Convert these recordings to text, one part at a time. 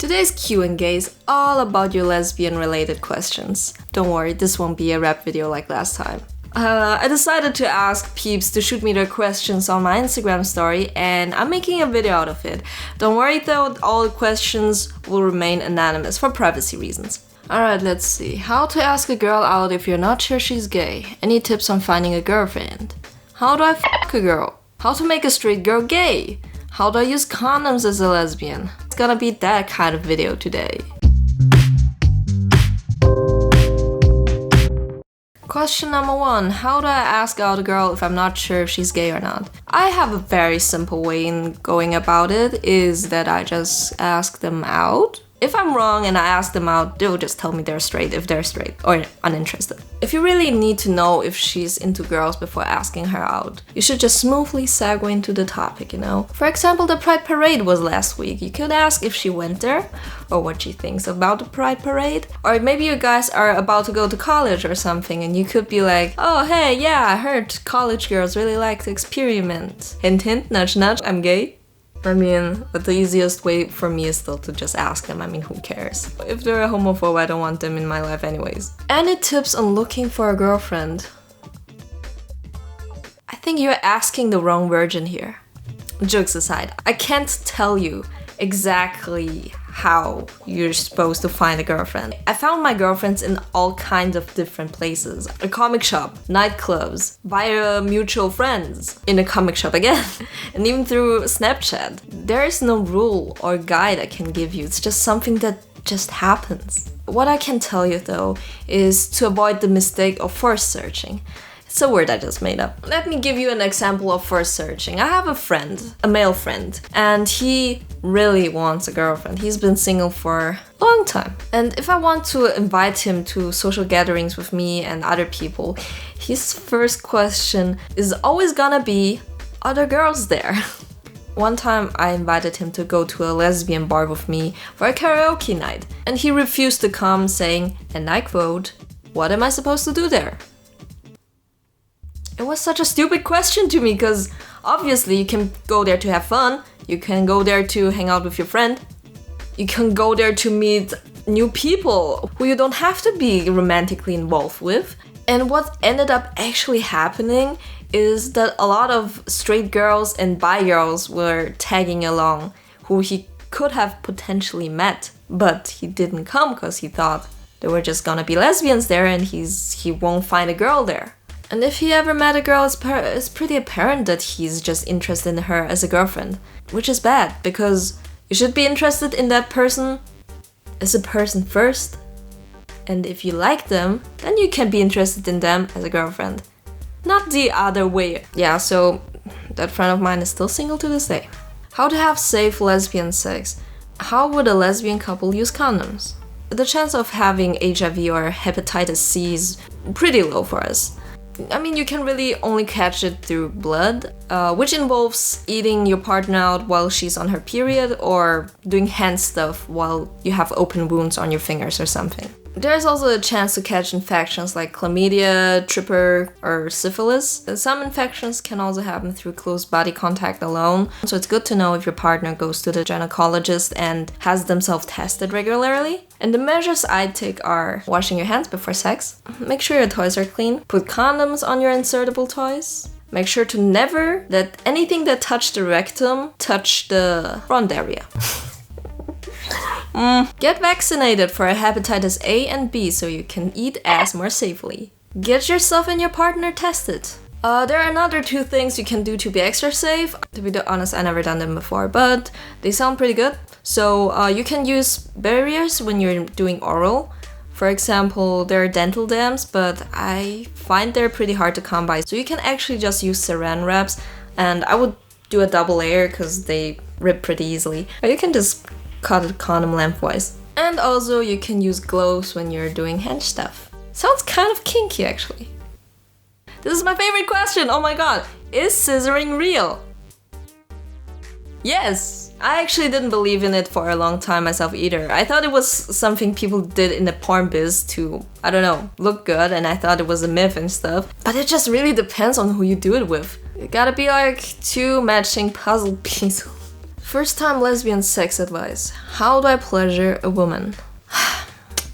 Today's Q&A is all about your lesbian related questions. Don't worry, this won't be a rap video like last time. I decided to ask peeps to shoot me their questions on my Instagram story, and I'm making a video out of it. Don't worry though, all the questions will remain anonymous for privacy reasons. Alright, let's see. How to ask a girl out if you're not sure she's gay? Any tips on finding a girlfriend? How do I fuck a girl? How to make a straight girl gay? How do I use condoms as a lesbian? It's gonna be that kind of video today. Question number 1. How do I ask out a girl if I'm not sure if she's gay or not? I have a very simple way in going about it, is that I just ask them out. If I'm wrong and I ask them out, they'll just tell me they're straight if they're straight or uninterested. If you really need to know if she's into girls before asking her out, you should just smoothly segue into the topic, you know? For example, the Pride Parade was last week. You could ask if she went there or what she thinks about the Pride Parade. Or maybe you guys are about to go to college or something and you could be like, oh hey, yeah, I heard college girls really like to experiment. Hint hint, nudge nudge, I'm gay. I mean, but the easiest way for me is still to just ask them. I mean, who cares? If they're a homophobe, I don't want them in my life anyways. Any tips on looking for a girlfriend? I think you're asking the wrong virgin here. Jokes aside, I can't tell you exactly how you're supposed to find a girlfriend. I found my girlfriends in all kinds of different places. A comic shop, nightclubs, via mutual friends, in a comic shop again, and even through Snapchat. There is no rule or guide I can give you, it's just something that just happens. What I can tell you though is to avoid the mistake of force searching. It's a word I just made up. Let me give you an example of force searching. I have a friend, a male friend, and he really wants a girlfriend. He's been single for a long time. And if I want to invite him to social gatherings with me and other people, his first question is always gonna be, are there girls there? One time I invited him to go to a lesbian bar with me for a karaoke night, and he refused to come, saying, and I quote, "What am I supposed to do there?" It was such a stupid question to me, because obviously you can go there to have fun, you can go there to hang out with your friend, you can go there to meet new people who you don't have to be romantically involved with. And what ended up actually happening is that a lot of straight girls and bi girls were tagging along who he could have potentially met, but he didn't come because he thought there were just gonna be lesbians there and he won't find a girl there. And if he ever met a girl, it's pretty apparent that he's just interested in her as a girlfriend. Which is bad, because you should be interested in that person as a person first. And if you like them, then you can be interested in them as a girlfriend. Not the other way. Yeah, so that friend of mine is still single to this day. How to have safe lesbian sex? How would a lesbian couple use condoms? The chance of having HIV or hepatitis C is pretty low for us. I mean, you can really only catch it through blood, which involves eating your partner out while she's on her period or doing hand stuff while you have open wounds on your fingers or something. There's also a chance to catch infections like chlamydia, tripper, or syphilis. Some infections can also happen through close body contact alone, so it's good to know if your partner goes to the gynecologist and has themselves tested regularly. And the measures I'd take are washing your hands before sex, make sure your toys are clean, put condoms on your insertable toys, make sure to never let anything that touch the rectum touch the front area. Get vaccinated for hepatitis A and B so you can eat ass more safely. Get yourself and your partner tested. There are another 2 things you can do to be extra safe. To be honest, I never done them before, but they sound pretty good. So you can use barriers when you're doing oral. For example, there are dental dams, but I find they're pretty hard to come by. So you can actually just use saran wraps, and I would do a double layer because they rip pretty easily. Or you can just cut a condom lengthwise. And also you can use gloves when you're doing hand stuff. Sounds kind of kinky actually. This is my favorite question, oh my god. Is scissoring real? Yes! I actually didn't believe in it for a long time myself either. I thought it was something people did in the porn biz to, I don't know, look good, and I thought it was a myth and stuff. But it just really depends on who you do it with. It gotta be like 2 matching puzzle pieces. First time lesbian sex advice. How do I pleasure a woman?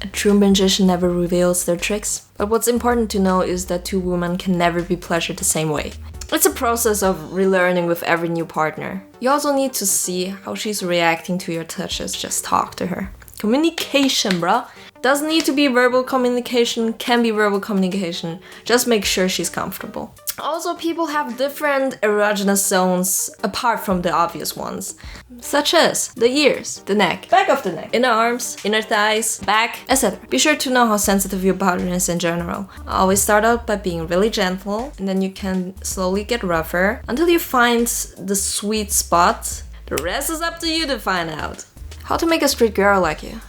A true magician never reveals their tricks. But what's important to know is that two women can never be pleasured the same way. It's a process of relearning with every new partner. You also need to see how she's reacting to your touches. Just talk to her. Communication, bruh. Doesn't need to be verbal communication, can be verbal communication. Just make sure she's comfortable. Also, people have different erogenous zones apart from the obvious ones, such as the ears, the neck, back of the neck, inner arms, inner thighs, back, etc. Be sure to know how sensitive your partner is in general. Always start out by being really gentle, and then you can slowly get rougher until you find the sweet spot. The rest is up to you to find out. How to make a straight girl like you?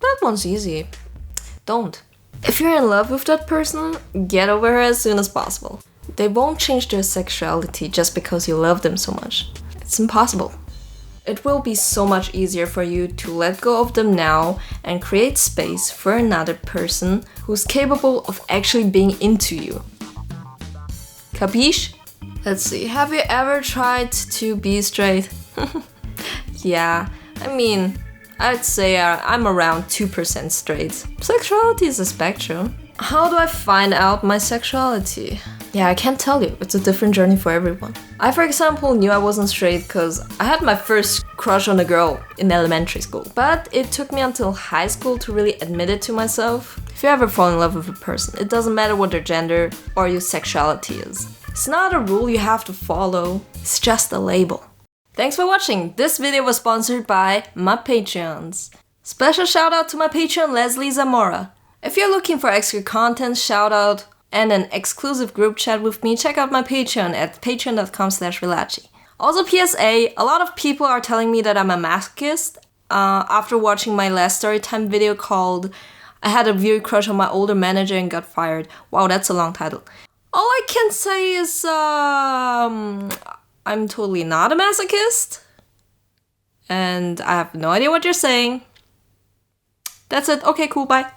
That one's easy. Don't. If you're in love with that person, get over her as soon as possible. They won't change their sexuality just because you love them so much. It's impossible. It will be so much easier for you to let go of them now and create space for another person who's capable of actually being into you. Capiche? Let's see, have you ever tried to be straight? Yeah, I mean, I'd say I'm around 2% straight. Sexuality is a spectrum. How do I find out my sexuality? Yeah, I can't tell you. It's a different journey for everyone. I, for example, knew I wasn't straight because I had my first crush on a girl in elementary school. But it took me until high school to really admit it to myself. If you ever fall in love with a person, it doesn't matter what their gender or your sexuality is. It's not a rule you have to follow. It's just a label. Thanks for watching. This video was sponsored by my Patreons. Special shout out to my Patreon Leslie Zamora. If you're looking for extra content, shout out, and an exclusive group chat with me, check out my Patreon at patreon.com/Relachi. Also PSA, a lot of people are telling me that I'm a masochist after watching my last storytime video called I had a weird crush on my older manager and got fired. Wow, that's a long title. All I can say is I'm totally not a masochist, and I have no idea what you're saying. That's it. Okay, cool, bye.